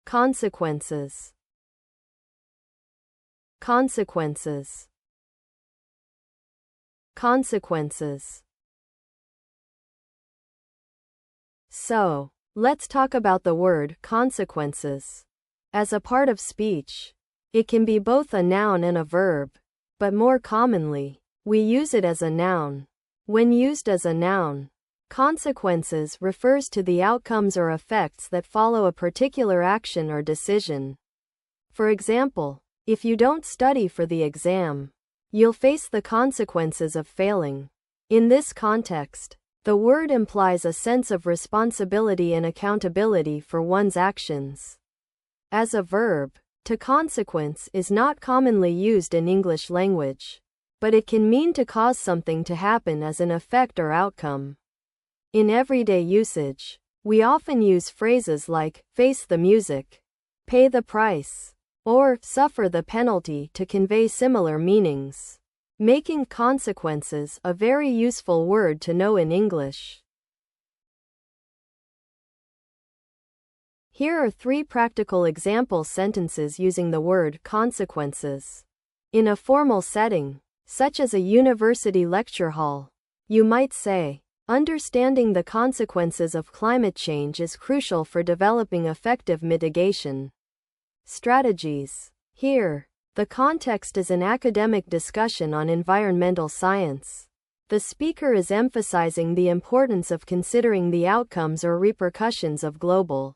Consequences. Consequences. Consequences. So, let's talk about the word consequences. As a part of speech, it can be both a noun and a verb, but more commonly, we use it as a noun. When used as a noun, consequences refers to the outcomes or effects that follow a particular action or decision. For example, if you don't study for the exam, you'll face the consequences of failing. In this context, the word implies a sense of responsibility and accountability for one's actions. As a verb, to consequence is not commonly used in English language, but it can mean to cause something to happen as an effect or outcome. In everyday usage, we often use phrases like face the music, pay the price, or suffer the penalty to convey similar meanings, making consequences a very useful word to know in English. Here are 3 practical example sentences using the word consequences. In a formal setting, such as a university lecture hall, you might say, understanding the consequences of climate change is crucial for developing effective mitigation strategies. Here, the context is an academic discussion on environmental science. The speaker is emphasizing the importance of considering the outcomes or repercussions of global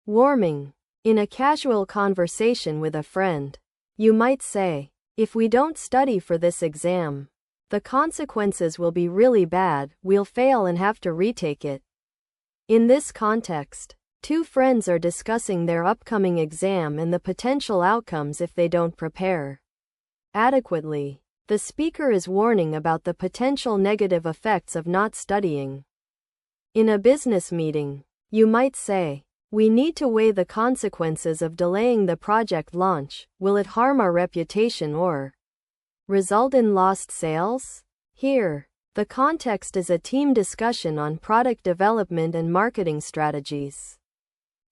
warming. In a casual conversation with a friend, you might say, if we don't study for this exam, the consequences will be really bad, we'll fail and have to retake it. In this context, 2 friends are discussing their upcoming exam and the potential outcomes if they don't prepare adequately. The speaker is warning about the potential negative effects of not studying. In a business meeting, you might say, we need to weigh the consequences of delaying the project launch. Will it harm our reputation or result in lost sales? Here, the context is a team discussion on product development and marketing strategies.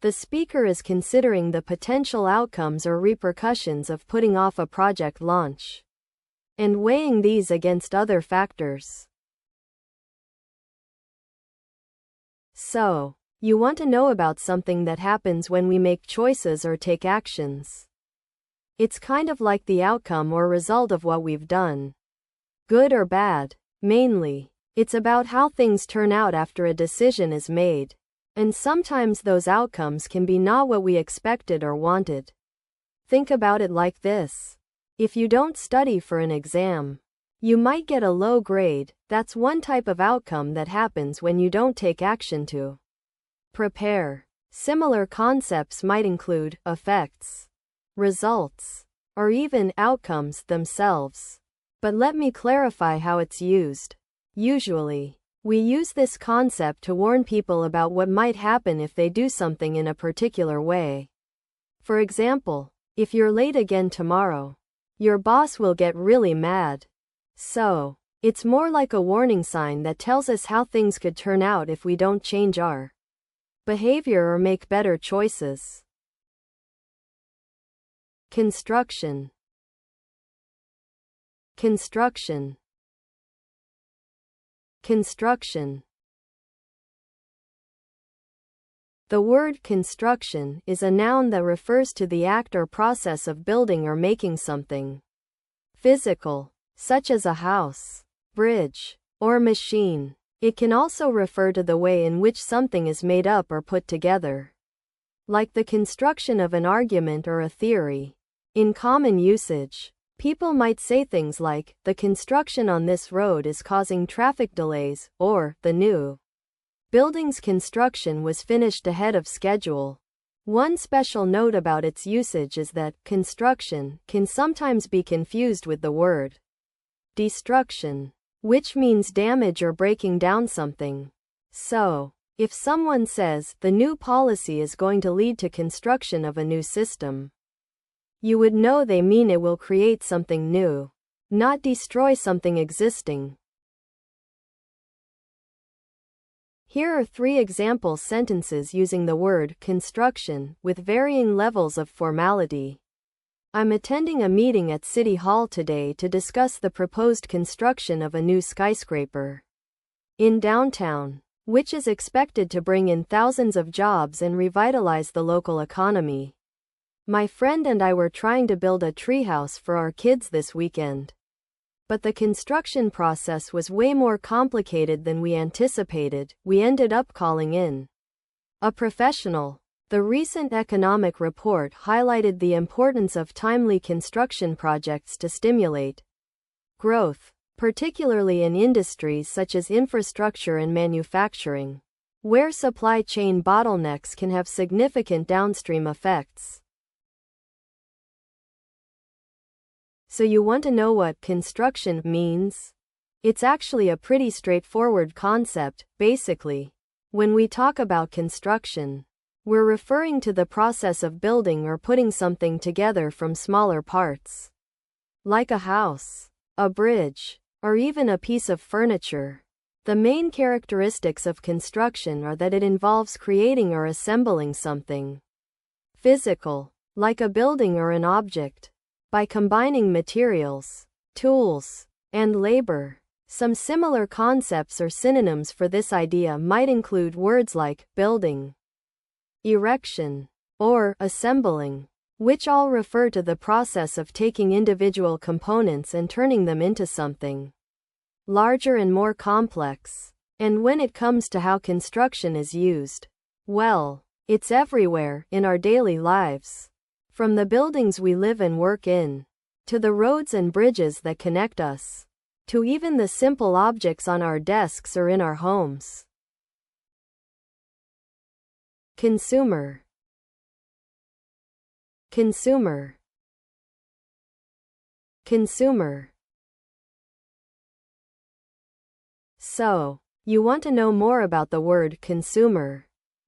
The speaker is considering the potential outcomes or repercussions of putting off a project launch and weighing these against other factors. So, you want to know about something that happens when we make choices or take actions. It's kind of like the outcome or result of what we've done. Good or bad, mainly, it's about how things turn out after a decision is made. And sometimes those outcomes can be not what we expected or wanted. Think about it like this. If you don't study for an exam, you might get a low grade. That's one type of outcome that happens when you don't take action to prepare. Similar concepts might include effects, results, or even outcomes themselves. But let me clarify how it's used. Usually, we use this concept to warn people about what might happen if they do something in a particular way. For example, if you're late again tomorrow, your boss will get really mad. So, it's more like a warning sign that tells us how things could turn out if we don't change our behavior or make better choices. Construction. Construction. Construction. The word construction is a noun that refers to the act or process of building or making something physical, such as a house, bridge, or machine. It can also refer to the way in which something is made up or put together, like the construction of an argument or a theory. In common usage, people might say things like, the construction on this road is causing traffic delays, or, the new building's construction was finished ahead of schedule. One special note about its usage is that construction can sometimes be confused with the word destruction, which means damage or breaking down something. So, if someone says, the new policy is going to lead to construction of a new system, you would know they mean it will create something new, not destroy something existing. Here are 3 example sentences using the word construction with varying levels of formality. I'm attending a meeting at City Hall today to discuss the proposed construction of a new skyscraper in downtown, which is expected to bring in thousands of jobs and revitalize the local economy. My friend and I were trying to build a treehouse for our kids this weekend. But the construction process was way more complicated than we anticipated. We ended up calling in a professional. The recent economic report highlighted the importance of timely construction projects to stimulate growth, particularly in industries such as infrastructure and manufacturing, where supply chain bottlenecks can have significant downstream effects. So you want to know what construction means? It's actually a pretty straightforward concept. Basically, when we talk about construction, we're referring to the process of building or putting something together from smaller parts, like a house, a bridge, or even a piece of furniture. The main characteristics of construction are that it involves creating or assembling something physical, like a building or an object, by combining materials, tools, and labor. Some similar concepts or synonyms for this idea might include words like building, erection, or assembling, which all refer to the process of taking individual components and turning them into something larger and more complex. And when it comes to how construction is used, well, it's everywhere in our daily lives. From the buildings we live and work in, to the roads and bridges that connect us, to even the simple objects on our desks or in our homes. Consumer. Consumer. Consumer. So, you want to know more about the word consumer,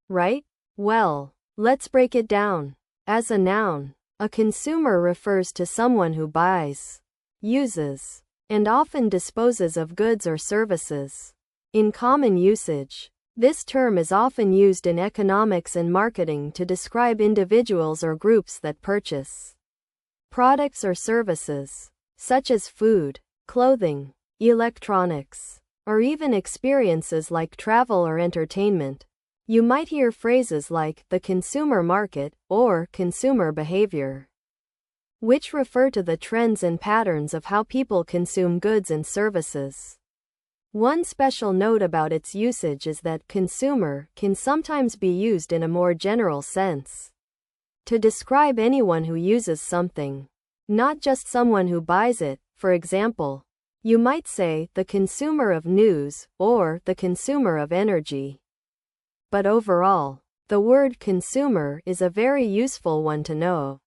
right? Well, let's break it down. As a noun, a consumer refers to someone who buys, uses, and often disposes of goods or services. In common usage, this term is often used in economics and marketing to describe individuals or groups that purchase products or services, such as food, clothing, electronics, or even experiences like travel or entertainment. You might hear phrases like the consumer market or consumer behavior, which refer to the trends and patterns of how people consume goods and services. One special note about its usage is that consumer can sometimes be used in a more general sense to describe anyone who uses something, not just someone who buys it. For example, you might say the consumer of news or the consumer of energy. But overall, the word consumer is a very useful one to know,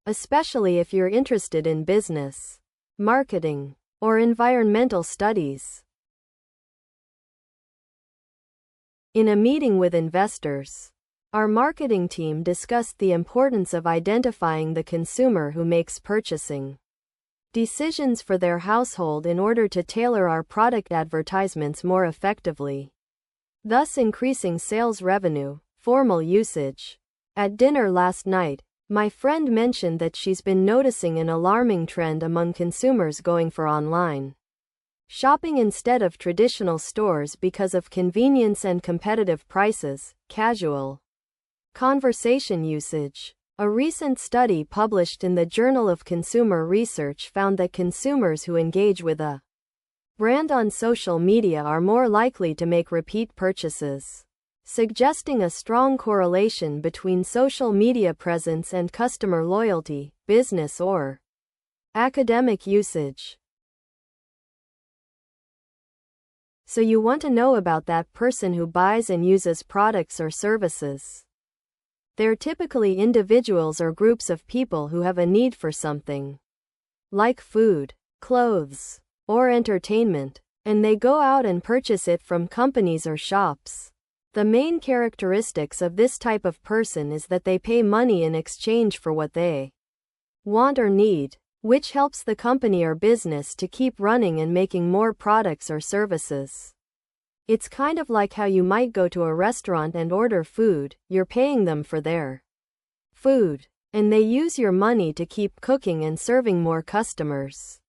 especially if you're interested in business, marketing, or environmental studies. In a meeting with investors, our marketing team discussed the importance of identifying the consumer who makes purchasing decisions for their household in order to tailor our product advertisements more effectively, thus increasing sales revenue. Formal usage. At dinner last night, my friend mentioned that she's been noticing an alarming trend among consumers going for online shopping instead of traditional stores because of convenience and competitive prices. Casual conversation usage. A recent study published in the Journal of Consumer Research found that consumers who engage with a brand on social media are more likely to make repeat purchases, suggesting a strong correlation between social media presence and customer loyalty. Business or academic usage. So you want to know about that person who buys and uses products or services. They're typically individuals or groups of people who have a need for something, like food, clothes, or entertainment, and they go out and purchase it from companies or shops. The main characteristics of this type of person is that they pay money in exchange for what they want or need, which helps the company or business to keep running and making more products or services. It's kind of like how you might go to a restaurant and order food, you're paying them for their food, and they use your money to keep cooking and serving more customers.